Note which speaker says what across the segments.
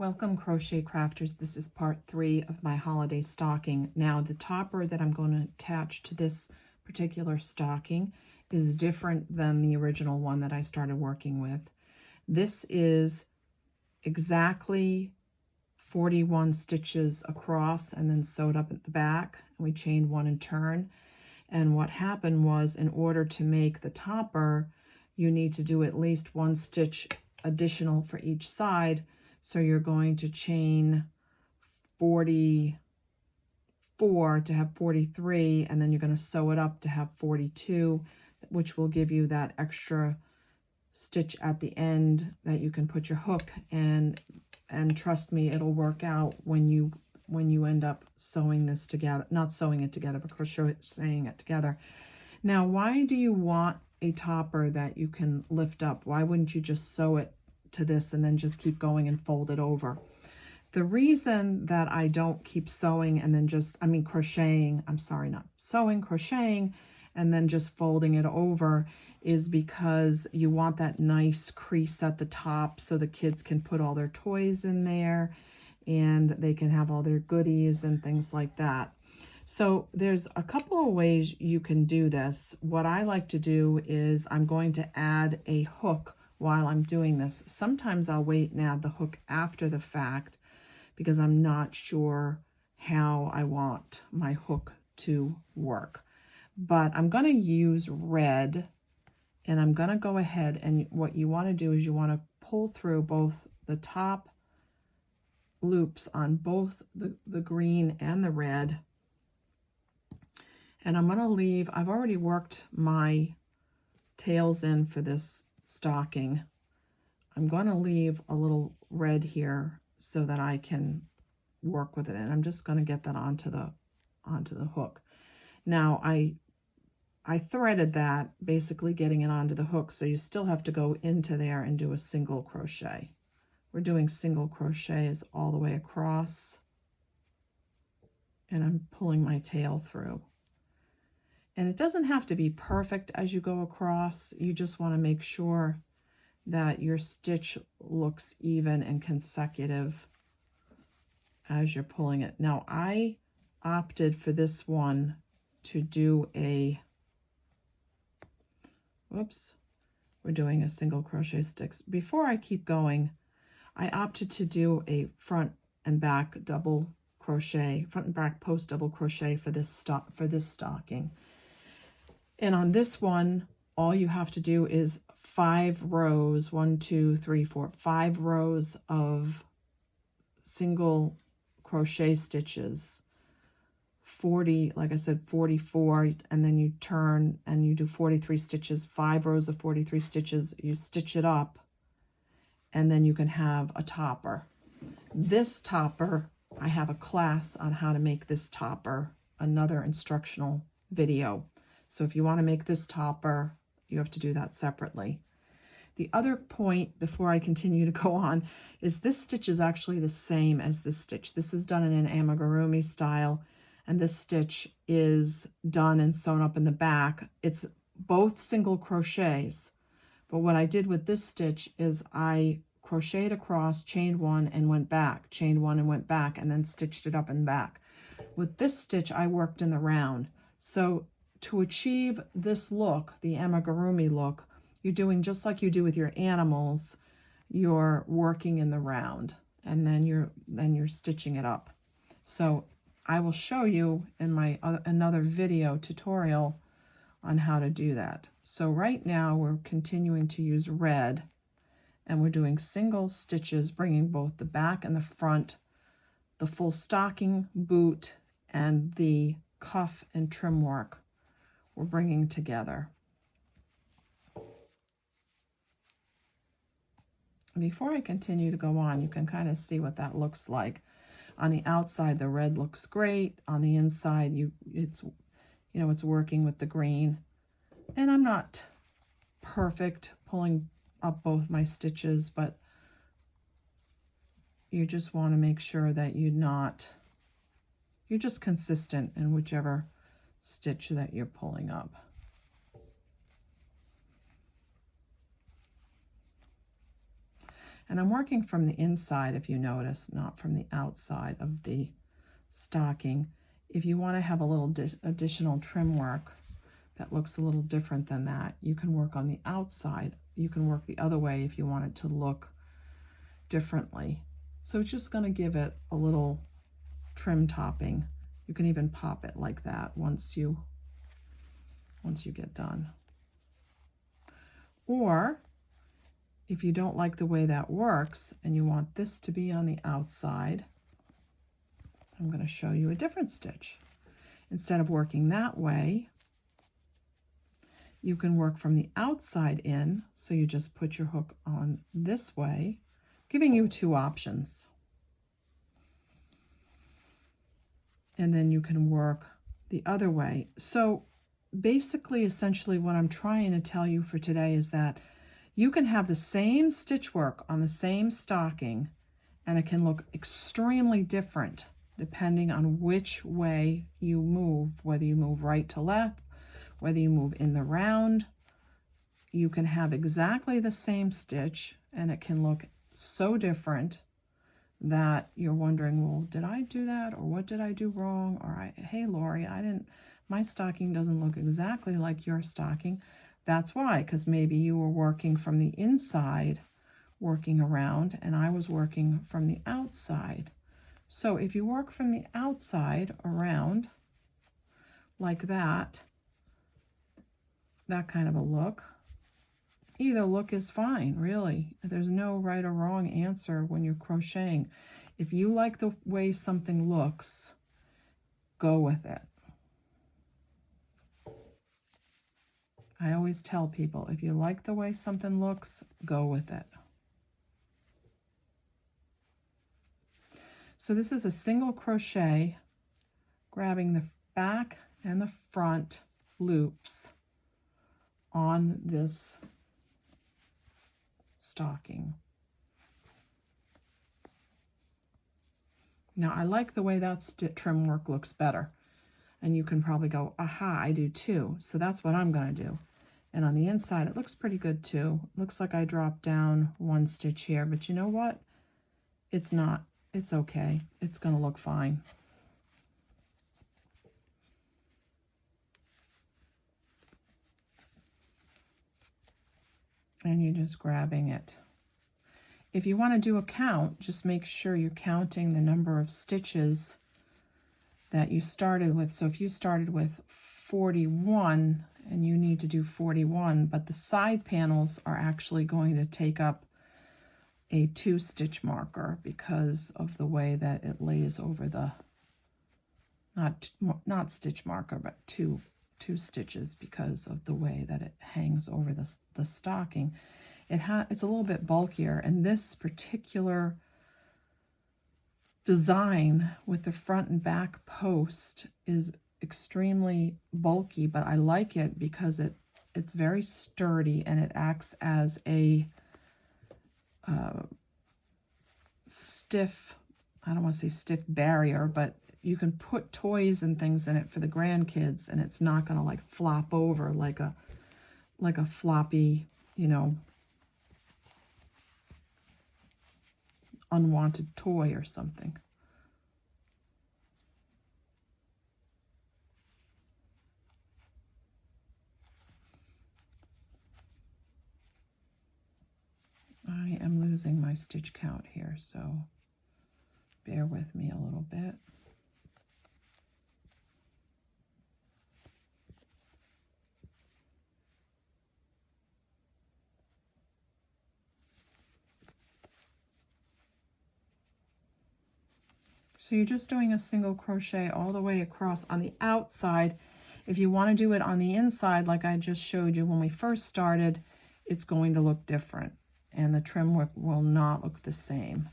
Speaker 1: Welcome, crochet crafters. This is part 3 of my holiday stocking. Now the topper that I'm going to attach to this particular stocking is different than the original one that I started working with. This is exactly 41 stitches across and then sewed up at the back. We chained one and turn. And what happened was, in order to make the topper, you need to do at least 1 stitch additional for each side. So you're going to chain 44 to have 43, and then you're going to sew it up to have 42, which will give you that extra stitch at the end that you can put your hook in. And trust me, it'll work out when you end up sewing this together, not sewing it together, but crocheting it together. Now, why do you want a topper that you can lift up? Why wouldn't you just sew it to this and then just keep going and fold it over? The reason that I don't keep sewing and then crocheting, I'm sorry, not sewing, crocheting, and then just folding it over is because you want that nice crease at the top so the kids can put all their toys in there and they can have all their goodies and things like that. So there's a couple of ways you can do this. What I like to do is I'm going to add a hook while I'm doing this. Sometimes I'll wait and add the hook after the fact because I'm not sure how I want my hook to work. But I'm going to use red, and I'm going to go ahead, and what you want to do is you want to pull through both the top loops on both the green and the red. And I'm going to leave, I've already worked my tails in for this stocking. I'm going to leave a little red here so that I can work with it, and I'm just going to get that onto the hook. Now I threaded that, basically getting it onto the hook, so you still have to go into there and do a single crochet. We're doing single crochets all the way across, and I'm pulling my tail through. And it doesn't have to be perfect as you go across. You just want to make sure that your stitch looks even and consecutive as you're pulling it. Now, I opted for this one to do a, whoops, we're doing a single crochet sticks. Before I keep going, I opted to do a front and back double crochet, front and back post double crochet for this stocking. And on this one, all you have to do is 5 rows, 1, 2, 3, 4, 5 rows of single crochet stitches, 40, like I said, 44, and then you turn and you do 43 stitches, 5 rows of 43 stitches, you stitch it up, and then you can have a topper. This topper, I have a class on how to make this topper, another instructional video. So if you want to make this topper, you have to do that separately. The other point before I continue to go on is this stitch is actually the same as this stitch. This is done in an amigurumi style, and this stitch is done and sewn up in the back. It's both single crochets, but what I did with this stitch is I crocheted across, chained one and went back, chained one and went back, and then stitched it up and back. With this stitch, I worked in the round. So to achieve this look, the amigurumi look, you're doing just like you do with your animals. You're working in the round, and then you're stitching it up. So I will show you in my another video tutorial on how to do that. So right now we're continuing to use red, and we're doing single stitches, bringing both the back and the front, the full stocking, boot, and the cuff and trim work we're bringing together. Before I continue to go on, you can kind of see what that looks like. On the outside, the red looks great. On the inside, it's working with the green. And I'm not perfect pulling up both my stitches, but you just want to make sure that you're just consistent in whichever stitch that you're pulling up. And I'm working from the inside, if you notice, not from the outside of the stocking. If you want to have a little additional trim work that looks a little different than that, you can work on the outside. You can work the other way if you want it to look differently. So it's just going to give it a little trim topping. You can even pop it like that once you get done. Or if you don't like the way that works and you want this to be on the outside, I'm going to show you a different stitch. Instead of working that way, you can work from the outside in, so you just put your hook on this way, giving you two options. And then you can work the other way. So basically, essentially, what I'm trying to tell you for today is that you can have the same stitch work on the same stocking, and it can look extremely different depending on which way you move, whether you move right to left, whether you move in the round. You can have exactly the same stitch, and it can look so different that you're wondering, well, did I do that, or what did I do wrong? Or hey, Lori, my stocking doesn't look exactly like your stocking. That's why, because maybe you were working from the inside, working around, and I was working from the outside. So if you work from the outside around like that kind of a look, either look is fine, really. There's no right or wrong answer when you're crocheting. If you like the way something looks, go with it. I always tell people, if you like the way something looks, go with it. So this is a single crochet, grabbing the back and the front loops on this stocking. Now I like the way that trim work looks better, and you can probably go, aha, I do too. So that's what I'm going to do. And on the inside it looks pretty good too. Looks like I dropped down one stitch here, but you know what? It's not. It's okay. It's going to look fine. And you're just grabbing it. If you want to do a count, just make sure you're counting the number of stitches that you started with. So if you started with 41 and you need to do 41, but the side panels are actually going to take up a 2-stitch marker because of the way that it lays over the, not stitch marker, but two stitches, because of the way that it hangs over the stocking. It's a little bit bulkier, and this particular design with the front and back post is extremely bulky, but I like it because it's very sturdy, and it acts as a stiff, I don't want to say stiff barrier, but you can put toys and things in it for the grandkids, and it's not going to like flop over like a floppy, unwanted toy or something. I am losing my stitch count here, so bear with me a little bit. So you're just doing a single crochet all the way across on the outside. If you want to do it on the inside, like I just showed you when we first started, it's going to look different, and the trim work will not look the same.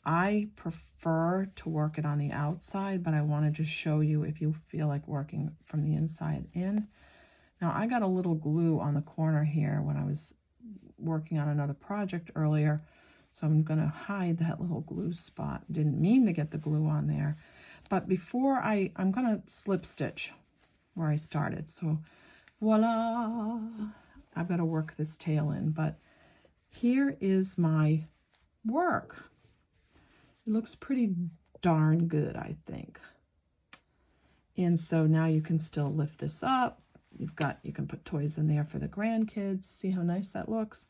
Speaker 1: I prefer to work it on the outside, but I wanted to show you if you feel like working from the inside in. Now I got a little glue on the corner here when I was working on another project earlier, so I'm going to hide that little glue spot. Didn't mean to get the glue on there, but before I'm going to slip stitch where I started. So voila, I've got to work this tail in, but here is my work. It looks pretty darn good, I think. And so now you can still lift this up. You can put toys in there for the grandkids. See how nice that looks?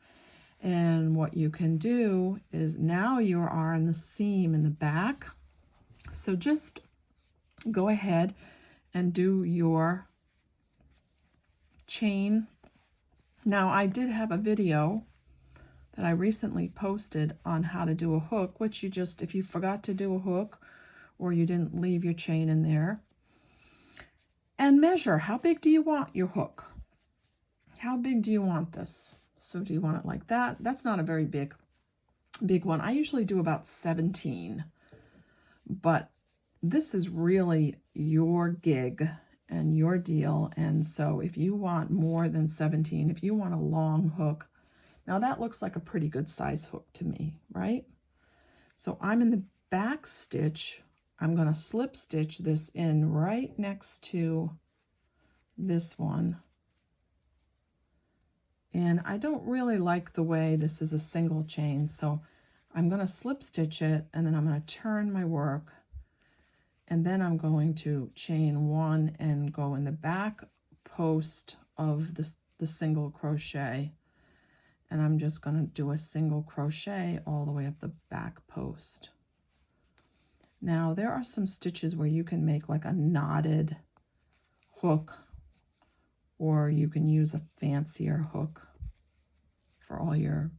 Speaker 1: And what you can do is now you are in the seam in the back. So just go ahead and do your chain. Now I did have a video that I recently posted on how to do a hook, which you just, if you forgot to do a hook or you didn't leave your chain in there, and measure how big do you want your hook? How big do you want this? So do you want it like that? That's not a very big one. I usually do about 17, but this is really your gig and your deal. And so if you want more than 17, if you want a long hook, now that looks like a pretty good size hook to me, right? So I'm in the back stitch. I'm going to slip stitch this in right next to this one. And I don't really like the way this is a single chain, so I'm going to slip stitch it, and then I'm going to turn my work, and then I'm going to chain one and go in the back post of the single crochet, and I'm just going to do a single crochet all the way up the back post. Now there are some stitches where you can make like a knotted hook, or you can use a fancier hook for all your,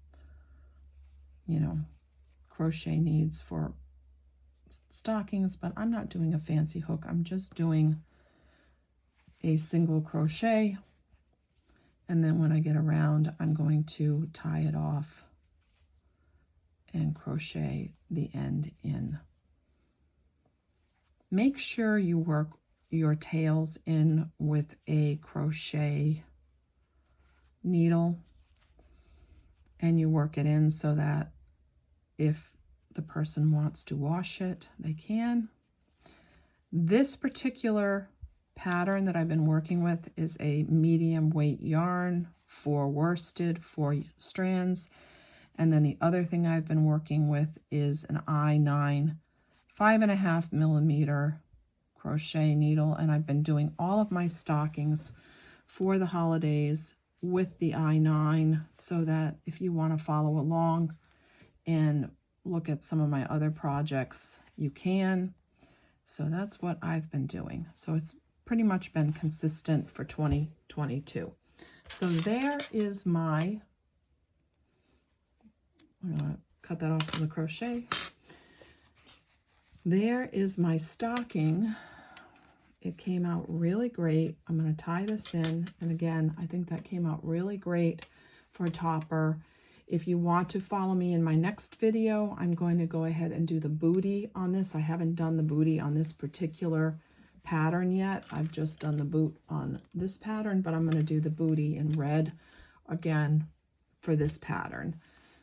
Speaker 1: crochet needs for stockings, but I'm not doing a fancy hook. I'm just doing a single crochet, and then when I get around, I'm going to tie it off and crochet the end in. Make sure you work your tails in with a crochet needle, and you work it in so that if the person wants to wash it, they can. This particular pattern that I've been working with is a medium weight yarn for worsted, 4 strands. And then the other thing I've been working with is an I9 5.5 millimeter crochet needle, and I've been doing all of my stockings for the holidays with the I9, so that if you want to follow along and look at some of my other projects, you can. So that's what I've been doing. So it's pretty much been consistent for 2022. So there is my, I'm going to cut that off from the crochet. There is my stocking. It came out really great. I'm going to tie this in. And again, I think that came out really great for a topper. If you want to follow me in my next video, I'm going to go ahead and do the booty on this. I haven't done the booty on this particular pattern yet. I've just done the boot on this pattern, but I'm going to do the booty in red again for this pattern.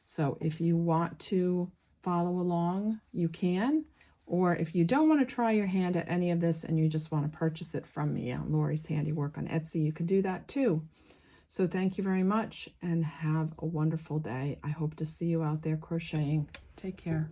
Speaker 1: So if you want to follow along, you can. Or if you don't want to try your hand at any of this and you just want to purchase it from me on Lori's Handiwork on Etsy, you can do that too. So thank you very much and have a wonderful day. I hope to see you out there crocheting. Take care.